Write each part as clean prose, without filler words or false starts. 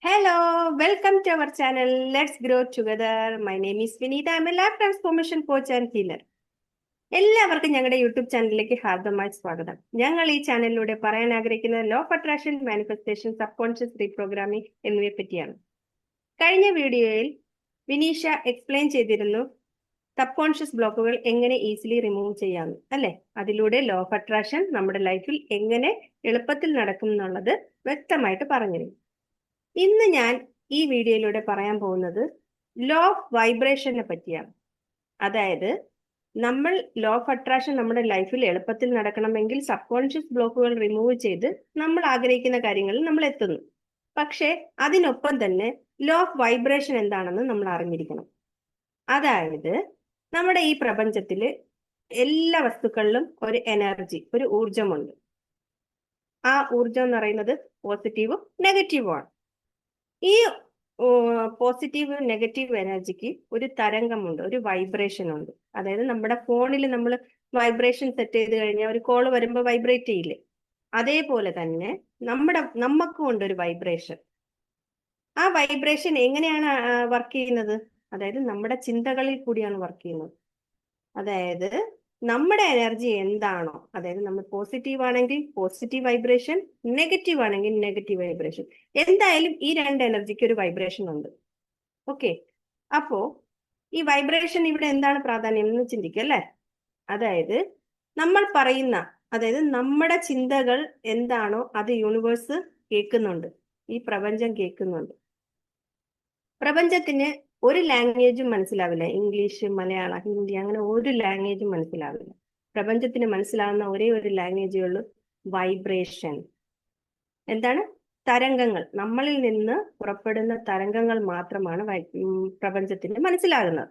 Hello, welcome to our channel. Let's grow together. My name is Vinita. I'm a life transformation coach and healer. എല്ലാവർക്കും ഞങ്ങളുടെ YouTube ചാനലിലേക്ക് ഹാർദമായി സ്വാഗതം. ഞങ്ങൾ ഈ ചാനലിലൂടെ പറയാൻ ആഗ്രഹിക്കുന്ന law of attraction, manifestation, sub conscious reprogramming എന്നിവയെ പറ്റിയാണ്. കഴിഞ്ഞ വീഡിയോയിൽ വിനീഷ എക്സ്പ്ലെയിൻ ചെയ്തിരുന്നു സബ് കോൺഷ്യസ് ബ്ലോക്കുകൾ എങ്ങനെ ഈസിലി റിമൂവ് ചെയ്യാമെന്ന്, അല്ലെ? അതിലൂടെ ലോ ഓഫ് അട്രാക്ഷൻ നമ്മുടെ ലൈഫിൽ എങ്ങനെ എളുപ്പത്തിൽ നടക്കും എന്നുള്ളത് വ്യക്തമായിട്ട് പറഞ്ഞിരുന്നു. ഇന്ന് ഞാൻ ഈ വീഡിയോയിലൂടെ പറയാൻ പോകുന്നത് ലോ ഓഫ് വൈബ്രേഷനെ പറ്റിയാണ്. അതായത് നമ്മൾ ലോ ഓഫ് അട്രാക്ഷൻ നമ്മുടെ ലൈഫിൽ എളുപ്പത്തിൽ നടക്കണമെങ്കിൽ സബ് കോൺഷ്യസ് ബ്ലോക്കുകൾ റിമൂവ് ചെയ്ത് നമ്മൾ ആഗ്രഹിക്കുന്ന കാര്യങ്ങളിൽ നമ്മൾ എത്തുന്നു. പക്ഷേ അതിനൊപ്പം തന്നെ ലോ ഓഫ് വൈബ്രേഷൻ എന്താണെന്ന് നമ്മൾ അറിഞ്ഞിരിക്കണം. അതായത് നമ്മുടെ ഈ പ്രപഞ്ചത്തിൽ എല്ലാ വസ്തുക്കളിലും ഒരു എനർജി, ഒരു ഊർജമുണ്ട്. ആ ഊർജം എന്ന് പറയുന്നത് പോസിറ്റീവും നെഗറ്റീവും ആണ്. ഈ പോസിറ്റീവ് നെഗറ്റീവ് എനർജിക്ക് ഒരു തരംഗമുണ്ട്, ഒരു വൈബ്രേഷൻ ഉണ്ട്. അതായത് നമ്മുടെ ഫോണിൽ നമ്മൾ വൈബ്രേഷൻ സെറ്റ് ചെയ്ത് കഴിഞ്ഞാൽ ഒരു കോള് വരുമ്പോൾ വൈബ്രേറ്റ് ചെയ്യില്ലേ, അതേപോലെ തന്നെ നമുക്കും ഉണ്ട് ഒരു വൈബ്രേഷൻ. ആ വൈബ്രേഷൻ എങ്ങനെയാണ് വർക്ക് ചെയ്യുന്നത്? അതായത് നമ്മുടെ ചിന്തകളിൽ കൂടിയാണ് വർക്ക് ചെയ്യുന്നത്. അതായത് നമ്മുടെ എനർജി എന്താണോ, അതായത് നമ്മൾ പോസിറ്റീവ് ആണെങ്കിൽ പോസിറ്റീവ് വൈബ്രേഷൻ, നെഗറ്റീവ് ആണെങ്കിൽ നെഗറ്റീവ് വൈബ്രേഷൻ. എന്തായാലും ഈ രണ്ട് എനർജിക്ക് ഒരു വൈബ്രേഷൻ ഉണ്ട്. ഓക്കെ, അപ്പോ ഈ വൈബ്രേഷൻ ഇവിടെ എന്താണ് പ്രാധാന്യം എന്ന് ചിന്തിക്കുക, അല്ലെ? അതായത് നമ്മൾ പറയുന്ന, അതായത് നമ്മുടെ ചിന്തകൾ എന്താണോ അത് യൂണിവേഴ്സ് കേൾക്കുന്നുണ്ട്, ഈ പ്രപഞ്ചം കേൾക്കുന്നുണ്ട്. പ്രപഞ്ചത്തിന് ഒരു ലാംഗ്വേജും മനസ്സിലാവില്ല. ഇംഗ്ലീഷ്, മലയാളം, ഹിന്ദി, അങ്ങനെ ഒരു ലാംഗ്വേജും മനസ്സിലാവില്ല. പ്രപഞ്ചത്തിന് മനസ്സിലാവുന്ന ഒരേ ഒരു ലാംഗ്വേജേ ഉള്ളൂ, വൈബ്രേഷൻ. എന്താണ്? തരംഗങ്ങൾ. നമ്മളിൽ നിന്ന് പുറപ്പെടുന്ന തരംഗങ്ങൾ മാത്രമാണ് പ്രപഞ്ചത്തിന് മനസ്സിലാകുന്നത്.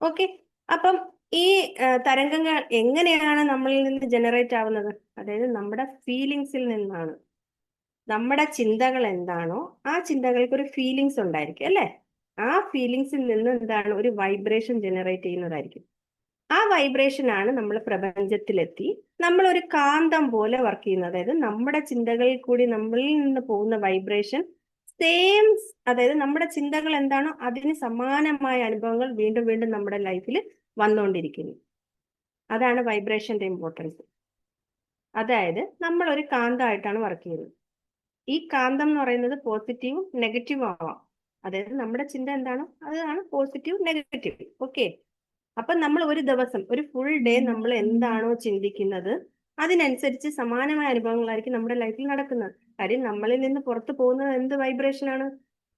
ഓക്കെ, അപ്പം ഈ തരംഗങ്ങൾ എങ്ങനെയാണ് നമ്മളിൽ നിന്ന് ജനറേറ്റ് ആവുന്നത്? അതായത് നമ്മുടെ ഫീലിങ്സിൽ നിന്നാണ്. നമ്മുടെ ചിന്തകൾ എന്താണോ ആ ചിന്തകൾക്ക് ഒരു ഫീലിങ്സ് ഉണ്ടായിരിക്കും, അല്ലെ? ആ ഫീലിങ്സിൽ നിന്ന് എന്താണ് ഒരു വൈബ്രേഷൻ ജനറേറ്റ് ചെയ്യുന്നതായിരിക്കും. ആ വൈബ്രേഷൻ ആണ് നമ്മൾ പ്രപഞ്ചത്തിലെത്തി നമ്മൾ ഒരു കാന്തം പോലെ വർക്ക് ചെയ്യുന്നത്. അതായത് നമ്മുടെ ചിന്തകളിൽ കൂടി നമ്മളിൽ നിന്ന് പോകുന്ന വൈബ്രേഷൻ സെയിം, അതായത് നമ്മുടെ ചിന്തകൾ എന്താണോ അതിന് സമാനമായ അനുഭവങ്ങൾ വീണ്ടും വീണ്ടും നമ്മുടെ ലൈഫിൽ വന്നുകൊണ്ടിരിക്കുന്നു. അതാണ് വൈബ്രേഷന്റെ ഇമ്പോർട്ടൻസ്. അതായത് നമ്മൾ ഒരു കാന്തമായിട്ടാണ് വർക്ക് ചെയ്യുന്നത്. ഈ കാന്തം എന്ന് പറയുന്നത് പോസിറ്റീവും നെഗറ്റീവും ആവാം. അതായത് നമ്മുടെ ചിന്ത എന്താണോ അതാണ് പോസിറ്റീവ് നെഗറ്റീവ്. ഓക്കെ, അപ്പൊ നമ്മൾ ഒരു ദിവസം, ഒരു ഫുൾ ഡേ നമ്മൾ എന്താണോ ചിന്തിക്കുന്നത് അതിനനുസരിച്ച് സമാനമായ അനുഭവങ്ങളായിരിക്കും നമ്മുടെ ലൈഫിൽ നടക്കുന്നത്. കാര്യം നമ്മളിൽ നിന്ന് പുറത്തു പോകുന്നത് എന്ത് വൈബ്രേഷൻ ആണ്?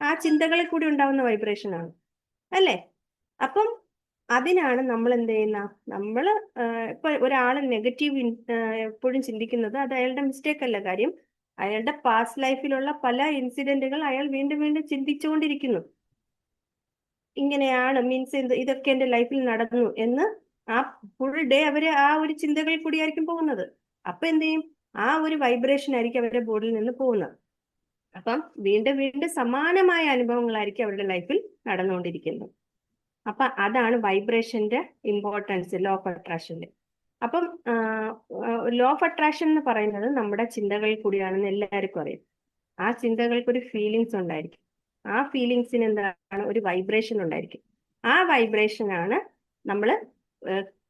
ആ ചിന്തകളിൽ കൂടി ഉണ്ടാവുന്ന വൈബ്രേഷൻ ആണ്, അല്ലേ? അപ്പം അതിനാണ് നമ്മൾ എന്ത് ചെയ്യുന്ന, നമ്മൾ ഇപ്പൊ ഒരാൾ നെഗറ്റീവ് എപ്പോഴും ചിന്തിക്കുന്നത് അത് അയാളുടെ മിസ്റ്റേക്ക് അല്ല. കാര്യം അയാളുടെ പാസ്റ്റ് ലൈഫിലുള്ള പല ഇൻസിഡന്റുകൾ അയാൾ വീണ്ടും വീണ്ടും ചിന്തിച്ചുകൊണ്ടിരിക്കുന്നു. ഇങ്ങനെയാണ്, മീൻസ് ഇതൊക്കെ എന്റെ ലൈഫിൽ നടന്നു എന്ന് ആ ഫുൾ ഡേ അവര് ആ ഒരു ചിന്തകളിൽ കൂടിയായിരിക്കും പോകുന്നത്. അപ്പൊ എന്ത് ചെയ്യും? ആ ഒരു വൈബ്രേഷൻ ആയിരിക്കും അവരുടെ ബോഡിയിൽ നിന്ന് പോകുന്നത്. അപ്പം വീണ്ടും വീണ്ടും സമാനമായ അനുഭവങ്ങളായിരിക്കും അവരുടെ ലൈഫിൽ നടന്നുകൊണ്ടിരിക്കുന്നത്. അപ്പൊ അതാണ് വൈബ്രേഷന്റെ ഇമ്പോർട്ടൻസ് ലോ ഓഫ് അട്രാക്ഷന്റെ. അപ്പം ലോ ഓഫ് അട്രാക്ഷൻ എന്ന് പറയുന്നത് നമ്മുടെ ചിന്തകളിൽ കൂടിയാണെന്ന് എല്ലാവർക്കും അറിയാം. ആ ചിന്തകൾക്ക് ഒരു ഫീലിങ്സ് ഉണ്ടായിരിക്കും. ആ ഫീലിങ്സിന് എന്താണ്, ഒരു വൈബ്രേഷൻ ഉണ്ടായിരിക്കും. ആ വൈബ്രേഷൻ ആണ് നമ്മൾ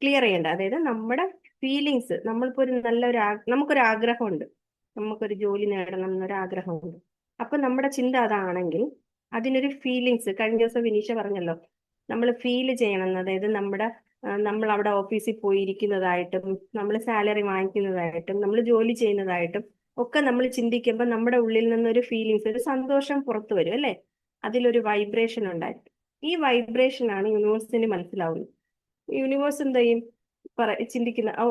ക്ലിയർ ചെയ്യേണ്ടത്. അതായത് നമ്മുടെ ഫീലിങ്സ്, നമ്മളിപ്പോ ഒരു നല്ലൊരു നമുക്കൊരു ആഗ്രഹമുണ്ട്, നമുക്കൊരു ജോലി നേടണം എന്നൊരു ആഗ്രഹമുണ്ട്. അപ്പൊ നമ്മുടെ ചിന്ത അതാണെങ്കിൽ അതിനൊരു ഫീലിങ്സ്, കഴിഞ്ഞ ദിവസം വിനീഷ പറഞ്ഞല്ലോ, നമ്മൾ ഫീൽ ചെയ്യണം. അതായത് നമ്മൾ അവിടെ ഓഫീസിൽ പോയിരിക്കുന്നതായിട്ടും നമ്മൾ സാലറി വാങ്ങിക്കുന്നതായിട്ടും നമ്മൾ ജോലി ചെയ്യുന്നതായിട്ടും ഒക്കെ നമ്മൾ ചിന്തിക്കുമ്പോൾ നമ്മുടെ ഉള്ളിൽ നിന്നൊരു ഫീലിങ്സ്, ഒരു സന്തോഷം പുറത്തു വരും, അല്ലെ? അതിലൊരു വൈബ്രേഷൻ ഉണ്ടായിരിക്കും. ഈ വൈബ്രേഷൻ ആണ് യൂണിവേഴ്സിന് മനസ്സിലാവുന്നത്. യൂണിവേഴ്സ് എന്ത് ചെയ്യും? ചിന്തിക്കുന്ന, ഓ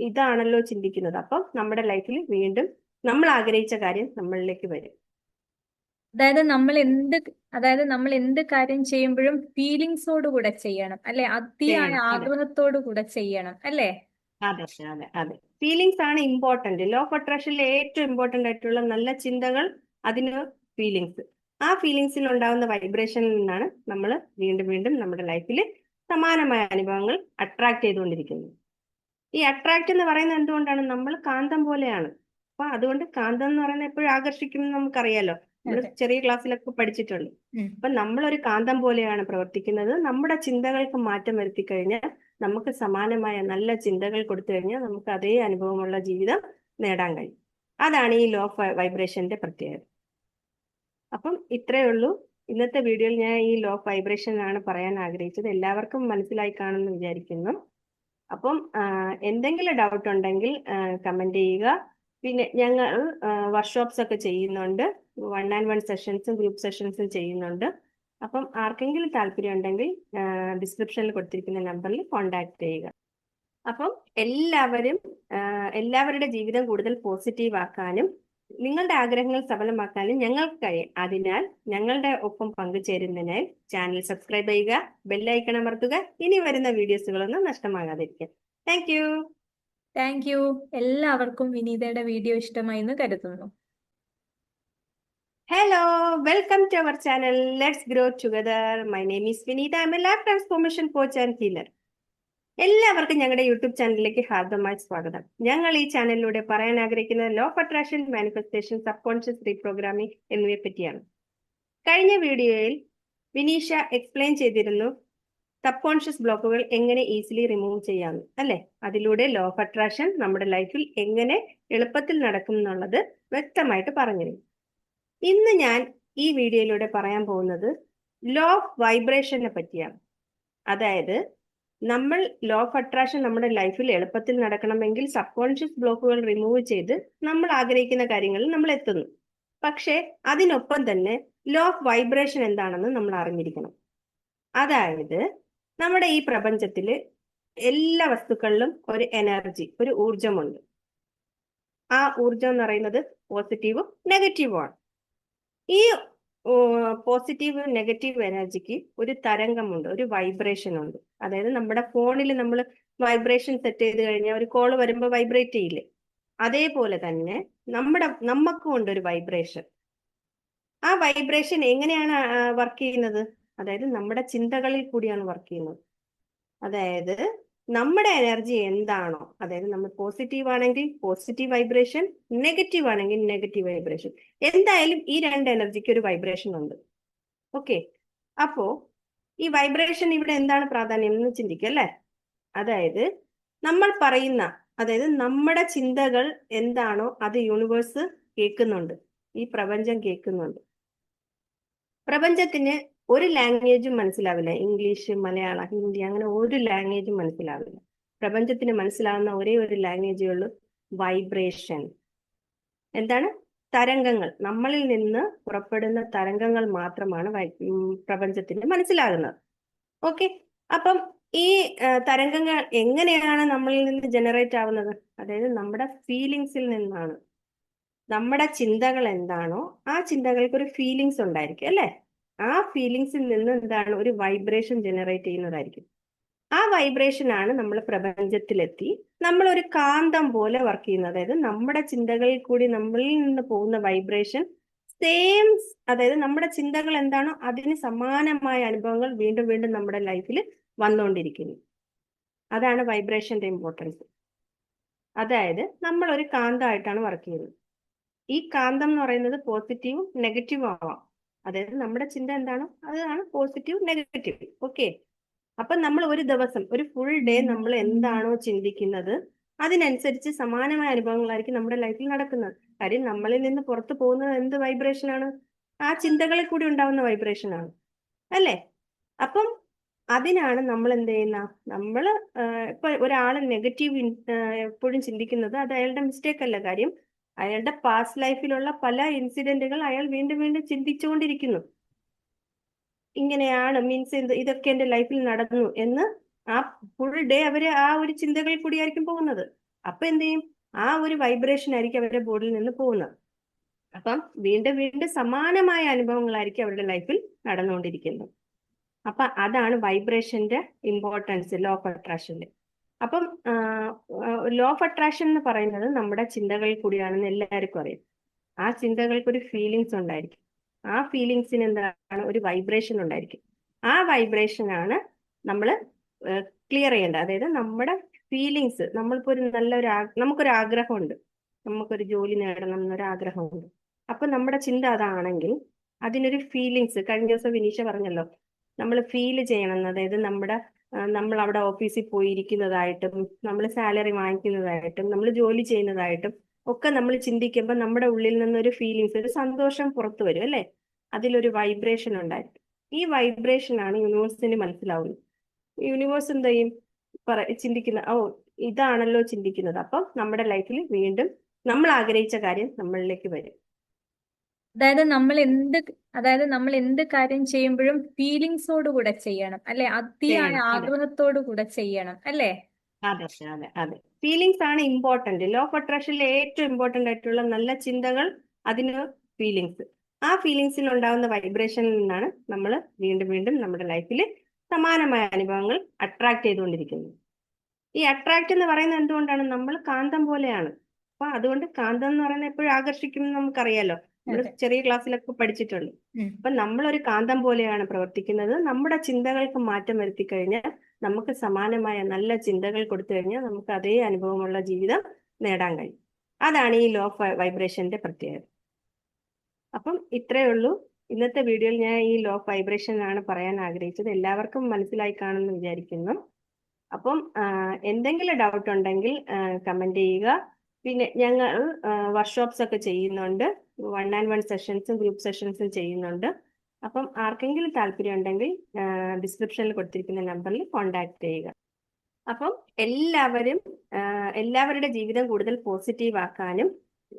ഇതാണല്ലോ ചിന്തിക്കുന്നത്, അപ്പം നമ്മുടെ ലൈഫിൽ വീണ്ടും നമ്മൾ ആഗ്രഹിച്ച കാര്യം നമ്മളിലേക്ക് വരും. അതായത് നമ്മൾ എന്ത് അതായത് നമ്മൾ എന്ത് കാര്യം ചെയ്യുമ്പോഴും ഫീലിങ്സോട് കൂടെ ചെയ്യണം, അല്ലെ? അതിയായ ചെയ്യണം, അതെ. ആഗ്രഹത്തോടു കൂടെ ചെയ്യണം, അല്ലെ? അതെ, അതെ, അതെ. ഫീലിങ്സ് ആണ് ഇമ്പോർട്ടന്റ്. ലോ ഓഫ് അട്രാക്ഷനിലെ ഏറ്റവും ഇമ്പോർട്ടന്റ് ആയിട്ടുള്ള നല്ല ചിന്തകൾ, അതിന് ഫീലിങ്സ്. ആ ഫീലിങ്സിൽ ഉണ്ടാകുന്ന വൈബ്രേഷനിൽ നിന്നാണ് നമ്മൾ വീണ്ടും വീണ്ടും നമ്മുടെ ലൈഫിൽ സമാനമായ അനുഭവങ്ങൾ അട്രാക്ട് ചെയ്തുകൊണ്ടിരിക്കുന്നത്. ഈ അട്രാക്ട് എന്ന് പറയുന്നത് എന്തുകൊണ്ടാണ്? നമ്മൾ കാന്തം പോലെയാണ്. അപ്പൊ അതുകൊണ്ട് കാന്തം എന്ന് പറയുന്നത് എപ്പോഴും ആകർഷിക്കും എന്ന് നമുക്കറിയാലോ. നമ്മൾ അതെ. ചെറിയ ക്ലാസ്സിലൊക്കെ പഠിച്ചിട്ടുണ്ട്. ഉം. അപ്പൊ നമ്മളൊരു കാന്തം പോലെയാണ് പ്രവർത്തിക്കുന്നത്. നമ്മുടെ ചിന്തകൾക്ക് മാറ്റം വരുത്തി കഴിഞ്ഞാൽ നമുക്ക് സമാനമായ നല്ല ചിന്തകൾ കൊടുത്തു കഴിഞ്ഞാൽ നമുക്ക് അതേ അനുഭവമുള്ള ജീവിതം നേടാൻ കഴിയും. അതാണ് ഈ ലോ ഓഫ് വൈബ്രേഷന്റെ പ്രത്യേകത. അപ്പം ഇത്രയേ ഉള്ളൂ. ഇന്നത്തെ വീഡിയോയിൽ ഞാൻ ഈ ലോ ഓഫ് വൈബ്രേഷൻ ആണ് പറയാൻ ആഗ്രഹിച്ചത്. എല്ലാവർക്കും മനസ്സിലായി കാണുമെന്ന് വിചാരിക്കുന്നു. അപ്പം എന്തെങ്കിലും ഡൗട്ട് ഉണ്ടെങ്കിൽ കമന്റ് ചെയ്യുക. പിന്നെ ഞങ്ങൾ വർക്ക്ഷോപ്സ് ഒക്കെ ചെയ്യുന്നുണ്ട്. 1-on-1 സെഷൻസും ഗ്രൂപ്പ് സെഷൻസും ചെയ്യുന്നുണ്ട്. അപ്പം ആർക്കെങ്കിലും താല്പര്യം ഉണ്ടെങ്കിൽ ഡിസ്ക്രിപ്ഷനിൽ കൊടുത്തിരിക്കുന്ന നമ്പറിൽ കോൺടാക്ട് ചെയ്യുക. അപ്പം എല്ലാവരുടെ ജീവിതം കൂടുതൽ പോസിറ്റീവ് ആക്കാനും നിങ്ങളുടെ ആഗ്രഹങ്ങൾ സഫലമാക്കാനും ഞങ്ങൾക്ക് കഴിയും. അതിനാൽ ഞങ്ങളുടെ ഒപ്പം പങ്കുചേരുന്നതിനായി ചാനൽ സബ്സ്ക്രൈബ് ചെയ്യുക, ബെല്ലൈക്കൺ അമർത്തുക. ഇനി വരുന്ന വീഡിയോസുകളൊന്നും നഷ്ടമാകാതിരിക്കുക. Thank you. Thank you. എല്ലാവർക്കും വിനീതയുടെ വീഡിയോ ഇഷ്ടമായി എന്ന് കരുതുന്നു. Hello, welcome to our channel. Let's grow together. My name is Vinita. I'm a life transformation coach and healer. എല്ലാവർക്കും ഞങ്ങളുടെ യൂട്യൂബ് ചാനലിലേക്ക് ഹാർദമായി സ്വാഗതം. ഞങ്ങൾ ഈ ചാനലിലൂടെ പറയാൻ ആഗ്രഹിക്കുന്ന law of attraction, manifestation, sub conscious reprogramming എന്നിവയെ പറ്റിയാണ്. കഴിഞ്ഞ വീഡിയോയിൽ വിനീഷ എക്സ്പ്ലെയിൻ ചെയ്തിരുന്നു സബ് കോൺഷ്യസ് ബ്ലോക്കുകൾ എങ്ങനെ ഈസിലി റിമൂവ് ചെയ്യാമെന്ന്, അല്ലെ? അതിലൂടെ ലോ ഓഫ് അട്രാക്ഷൻ നമ്മുടെ ലൈഫിൽ എങ്ങനെ എളുപ്പത്തിൽ നടക്കും എന്നുള്ളത് വ്യക്തമായിട്ട് പറഞ്ഞിരുന്നു. ഇന്ന് ഞാൻ ഈ വീഡിയോയിലൂടെ പറയാൻ പോകുന്നത് ലോ ഓഫ് വൈബ്രേഷനെ പറ്റിയാണ്. അതായത് നമ്മൾ ലോ ഓഫ് അട്രാക്ഷൻ നമ്മുടെ ലൈഫിൽ എളുപ്പത്തിൽ നടക്കണമെങ്കിൽ സബ് കോൺഷ്യസ് ബ്ലോക്കുകൾ റിമൂവ് ചെയ്ത് നമ്മൾ ആഗ്രഹിക്കുന്ന കാര്യങ്ങളിൽ നമ്മൾ എത്തുന്നു. പക്ഷേ അതിനൊപ്പം തന്നെ ലോ ഓഫ് വൈബ്രേഷൻ എന്താണെന്ന് നമ്മൾ അറിഞ്ഞിരിക്കണം. അതായത് നമ്മുടെ ഈ പ്രപഞ്ചത്തിൽ എല്ലാ വസ്തുക്കളിലും ഒരു എനർജി, ഒരു ഊർജമുണ്ട്. ആ ഊർജം എന്ന് പറയുന്നത് പോസിറ്റീവും നെഗറ്റീവും ആണ്. ഈ പോസിറ്റീവ് നെഗറ്റീവ് എനർജിക്ക് ഒരു തരംഗമുണ്ട്, ഒരു വൈബ്രേഷൻ ഉണ്ട്. അതായത് നമ്മുടെ ഫോണിൽ നമ്മൾ വൈബ്രേഷൻ സെറ്റ് ചെയ്ത് കഴിഞ്ഞാൽ ഒരു കോള് വരുമ്പോൾ വൈബ്രേറ്റ് ചെയ്യില്ലേ, അതേപോലെ തന്നെ നമുക്കും ഉണ്ട് ഒരു വൈബ്രേഷൻ. ആ വൈബ്രേഷൻ എങ്ങനെയാണ് വർക്ക് ചെയ്യുന്നത്? അതായത് നമ്മുടെ ചിന്തകളിൽ കൂടിയാണ് വർക്ക് ചെയ്യുന്നത്. അതായത് നമ്മുടെ എനർജി എന്താണോ, അതായത് നമ്മൾ പോസിറ്റീവ് ആണെങ്കിൽ പോസിറ്റീവ് വൈബ്രേഷൻ, നെഗറ്റീവ് ആണെങ്കിൽ നെഗറ്റീവ് വൈബ്രേഷൻ. എന്തായാലും ഈ രണ്ട് എനർജിക്ക് ഒരു വൈബ്രേഷൻ ഉണ്ട്. ഓക്കെ, അപ്പോ ഈ വൈബ്രേഷൻ ഇവിടെ എന്താണ് പ്രാധാന്യം എന്ന് ചിന്തിക്കുക, അല്ലേ? അതായത് നമ്മൾ പറയുന്ന, അതായത് നമ്മുടെ ചിന്തകൾ എന്താണോ അത് യൂണിവേഴ്സ് കേൾക്കുന്നുണ്ട്, ഈ പ്രപഞ്ചം കേൾക്കുന്നുണ്ട്. പ്രപഞ്ചത്തിന് ഒരു ലാംഗ്വേജും മനസ്സിലാവില്ല. ഇംഗ്ലീഷ്, മലയാളം, ഹിന്ദി, അങ്ങനെ ഒരു ലാംഗ്വേജും മനസ്സിലാവില്ല. പ്രപഞ്ചത്തിന് മനസ്സിലാവുന്ന ഒരേ ഒരു ലാംഗ്വേജേ ഉള്ളൂ, വൈബ്രേഷൻ. എന്താണ്? തരംഗങ്ങൾ. നമ്മളിൽ നിന്ന് പുറപ്പെടുന്ന തരംഗങ്ങൾ മാത്രമാണ് പ്രപഞ്ചത്തിന് മനസ്സിലാകുന്നത്. ഓക്കെ, അപ്പം ഈ തരംഗങ്ങൾ എങ്ങനെയാണ് നമ്മളിൽ നിന്ന് ജനറേറ്റ് ആവുന്നത്? അതായത് നമ്മുടെ ഫീലിങ്സിൽ നിന്നാണ്. നമ്മുടെ ചിന്തകൾ എന്താണോ ആ ചിന്തകൾക്ക് ഒരു ഫീലിങ്സ് ഉണ്ടായിരിക്കും, അല്ലെ? ആ ഫീലിങ്സിൽ നിന്ന് എന്താണ് ഒരു വൈബ്രേഷൻ ജനറേറ്റ് ചെയ്യുന്നതായിരിക്കും. ആ വൈബ്രേഷൻ ആണ് നമ്മൾ പ്രപഞ്ചത്തിലെത്തി നമ്മൾ ഒരു കാന്തം പോലെ വർക്ക് ചെയ്യുന്നത്. അതായത് നമ്മുടെ ചിന്തകളിൽ കൂടി നമ്മളിൽ നിന്ന് പോകുന്ന വൈബ്രേഷൻ സെയിം, അതായത് നമ്മുടെ ചിന്തകൾ എന്താണോ അതിന് സമാനമായ അനുഭവങ്ങൾ വീണ്ടും വീണ്ടും നമ്മുടെ ലൈഫിൽ വന്നുകൊണ്ടിരിക്കുന്നു. അതാണ് വൈബ്രേഷന്റെ ഇമ്പോർട്ടൻസ്. അതായത് നമ്മൾ ഒരു കാന്തമായിട്ടാണ് വർക്ക് ചെയ്യുന്നത്. ഈ കാന്തം എന്ന് പറയുന്നത് പോസിറ്റീവും നെഗറ്റീവും ആവാം. അതായത് നമ്മുടെ ചിന്ത എന്താണോ അതാണ് പോസിറ്റീവ്, നെഗറ്റീവ്. ഓക്കെ, അപ്പൊ നമ്മൾ ഒരു ദിവസം, ഒരു ഫുൾ ഡേ നമ്മൾ എന്താണോ ചിന്തിക്കുന്നത് അതിനനുസരിച്ച് സമാനമായ അനുഭവങ്ങളായിരിക്കും നമ്മുടെ ലൈഫിൽ നടക്കുന്നത്. കാര്യം നമ്മളിൽ നിന്ന് പുറത്തു പോകുന്നത് എന്ത് വൈബ്രേഷനാണ്? ആ ചിന്തകളിൽ കൂടി ഉണ്ടാവുന്ന വൈബ്രേഷനാണ്, അല്ലേ? അപ്പം അതിനാണ് നമ്മൾ എന്ത് ചെയ്യുന്ന, നമ്മൾ ഇപ്പൊ ഒരാൾ നെഗറ്റീവ് എപ്പോഴും ചിന്തിക്കുന്നത് അത് അയാളുടെ മിസ്റ്റേക്ക് അല്ല. കാര്യം അയാളുടെ പാസ്റ്റ് ലൈഫിലുള്ള പല ഇൻസിഡന്റുകൾ അയാൾ വീണ്ടും വീണ്ടും ചിന്തിച്ചുകൊണ്ടിരിക്കുന്നു. ഇങ്ങനെയാണ്, മീൻസ് ഇതൊക്കെ എന്റെ ലൈഫിൽ നടന്നു എന്ന് ആ ഫുൾ ഡേ അവര് ആ ഒരു ചിന്തകളിൽ കൂടിയായിരിക്കും പോകുന്നത്. അപ്പൊ എന്ത് ചെയ്യും? ആ ഒരു വൈബ്രേഷൻ ആയിരിക്കും അവരുടെ ബോഡിയിൽ നിന്ന് പോകുന്നത്. അപ്പം വീണ്ടും വീണ്ടും സമാനമായ അനുഭവങ്ങളായിരിക്കും അവരുടെ ലൈഫിൽ നടന്നുകൊണ്ടിരിക്കുന്നത്. അപ്പൊ അതാണ് വൈബ്രേഷന്റെ ഇമ്പോർട്ടൻസ് ലോ ഓഫ് അട്രാക്ഷന്റെ. അപ്പം ലോ ഓഫ് അട്രാക്ഷൻ എന്ന് പറയുന്നത് നമ്മുടെ ചിന്തകളിൽ കൂടിയാണെന്ന് എല്ലാവർക്കും അറിയാം. ആ ചിന്തകൾക്ക് ഒരു ഫീലിങ്സ് ഉണ്ടായിരിക്കും. ആ ഫീലിങ്സിന് എന്താണ്? ഒരു വൈബ്രേഷൻ ഉണ്ടായിരിക്കും. ആ വൈബ്രേഷൻ ആണ് നമ്മൾ ക്ലിയർ ചെയ്യേണ്ടത്. അതായത് നമ്മുടെ ഫീലിങ്സ്, നമ്മളിപ്പോ ഒരു നമുക്കൊരു ആഗ്രഹമുണ്ട്, നമുക്കൊരു ജോലി നേടണം എന്നൊരു ആഗ്രഹമുണ്ട്. അപ്പൊ നമ്മുടെ ചിന്ത അതാണെങ്കിൽ അതിനൊരു ഫീലിങ്സ്, കഴിഞ്ഞ ദിവസം വിനീഷ പറഞ്ഞല്ലോ, നമ്മൾ ഫീൽ ചെയ്യണം. അതായത് നമ്മൾ അവിടെ ഓഫീസിൽ പോയിരിക്കുന്നതായിട്ടും നമ്മൾ സാലറി വാങ്ങിക്കുന്നതായിട്ടും നമ്മൾ ജോലി ചെയ്യുന്നതായിട്ടും ഒക്കെ നമ്മൾ ചിന്തിക്കുമ്പോൾ നമ്മുടെ ഉള്ളിൽ നിന്നൊരു ഫീലിങ്സ്, ഒരു സന്തോഷം പുറത്തു വരും അല്ലേ? അതിലൊരു വൈബ്രേഷൻ ഉണ്ടായിരിക്കും. ഈ വൈബ്രേഷൻ ആണ് യൂണിവേഴ്സിന് മനസ്സിലാവുന്നത്. യൂണിവേഴ്സ് എന്ത് ചെയ്യും? ചിന്തിക്കുന്ന, ഓ ഇതാണല്ലോ ചിന്തിക്കുന്നത്, അപ്പം നമ്മുടെ ലൈഫിൽ വീണ്ടും നമ്മൾ ആഗ്രഹിച്ച കാര്യം നമ്മളിലേക്ക് വരും. അതായത് നമ്മൾ എന്ത് അതായത് നമ്മൾ എന്ത് കാര്യം ചെയ്യുമ്പോഴും ഫീലിങ്സോട് കൂടെ ചെയ്യണം അല്ലെ? അതിയായ ചെയ്യണം. അതെ ആഗ്രഹത്തോടു കൂടെ ചെയ്യണം അല്ലേ? അതെ അതെ അതെ. ഫീലിങ്സ് ആണ് ഇമ്പോർട്ടന്റ്. ലോ ഓഫ് അട്രാക്ഷനിലെ ഏറ്റവും ഇമ്പോർട്ടന്റ് ആയിട്ടുള്ള നല്ല ചിന്തകൾ, അതിന് ഫീലിങ്സ്. ആ ഫീലിങ്സിൽ ഉണ്ടാകുന്ന വൈബ്രേഷനിൽ നിന്നാണ് നമ്മൾ വീണ്ടും വീണ്ടും നമ്മുടെ ലൈഫിൽ സമാനമായ അനുഭവങ്ങൾ അട്രാക്ട് ചെയ്തുകൊണ്ടിരിക്കുന്നത്. ഈ അട്രാക്ട് എന്ന് പറയുന്നത് എന്തുകൊണ്ടാണ്? നമ്മൾ കാന്തം പോലെയാണ്. അപ്പൊ അതുകൊണ്ട് കാന്തം എന്ന് പറയുന്നത് എപ്പോഴും ആകർഷിക്കും എന്ന് നമുക്കറിയാലോ. നമ്മൾ അതെ. ചെറിയ ക്ലാസ്സിലൊക്കെ പഠിച്ചിട്ടുണ്ട്. ഉം. അപ്പൊ നമ്മളൊരു കാന്തം പോലെയാണ് പ്രവർത്തിക്കുന്നത്. നമ്മുടെ ചിന്തകൾക്ക് മാറ്റം വരുത്തി കഴിഞ്ഞാൽ, നമുക്ക് സമാനമായ നല്ല ചിന്തകൾ കൊടുത്തു കഴിഞ്ഞാൽ നമുക്ക് അതേ അനുഭവമുള്ള ജീവിതം നേടാൻ കഴിയും. അതാണ് ഈ ലോ ഓഫ് വൈബ്രേഷന്റെ പ്രത്യേകത. അപ്പം ഇത്രയേ ഉള്ളൂ. ഇന്നത്തെ വീഡിയോയിൽ ഞാൻ ഈ ലോ ഓഫ് വൈബ്രേഷൻ ആണ് പറയാൻ ആഗ്രഹിച്ചത്. എല്ലാവർക്കും മനസ്സിലായി കാണുമെന്ന് വിചാരിക്കുന്നു. അപ്പം എന്തെങ്കിലും ഡൗട്ട് ഉണ്ടെങ്കിൽ കമന്റ് ചെയ്യുക. പിന്നെ ഞങ്ങൾ വർക്ക്ഷോപ്സ് ഒക്കെ ചെയ്യുന്നുണ്ട്. 1-on-1 സെഷൻസും ഗ്രൂപ്പ് സെഷൻസും ചെയ്യുന്നുണ്ട്. അപ്പം ആർക്കെങ്കിലും താല്പര്യം ഉണ്ടെങ്കിൽ ഡിസ്ക്രിപ്ഷനിൽ കൊടുത്തിരിക്കുന്ന നമ്പറിൽ കോൺടാക്ട് ചെയ്യുക. അപ്പം എല്ലാവരുടെ ജീവിതം കൂടുതൽ പോസിറ്റീവ് ആക്കാനും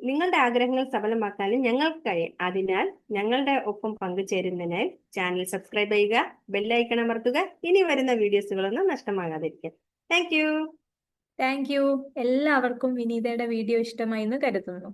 നിങ്ങളുടെ ആഗ്രഹങ്ങൾ സഫലമാക്കാനും ഞങ്ങൾക്ക് കഴിയും. അതിനാൽ ഞങ്ങളുടെ ഒപ്പം പങ്കുചേരുന്നതിനായി ചാനൽ സബ്സ്ക്രൈബ് ചെയ്യുക, ബെല്ലൈക്കൺ അമർത്തുക. ഇനി വരുന്ന വീഡിയോസുകളൊന്നും നഷ്ടമാകാതിരിക്കാൻ. Thank you. Thank you. എല്ലാവർക്കും വിനീതയുടെ വീഡിയോ ഇഷ്ടമായി എന്ന് കരുതുന്നു.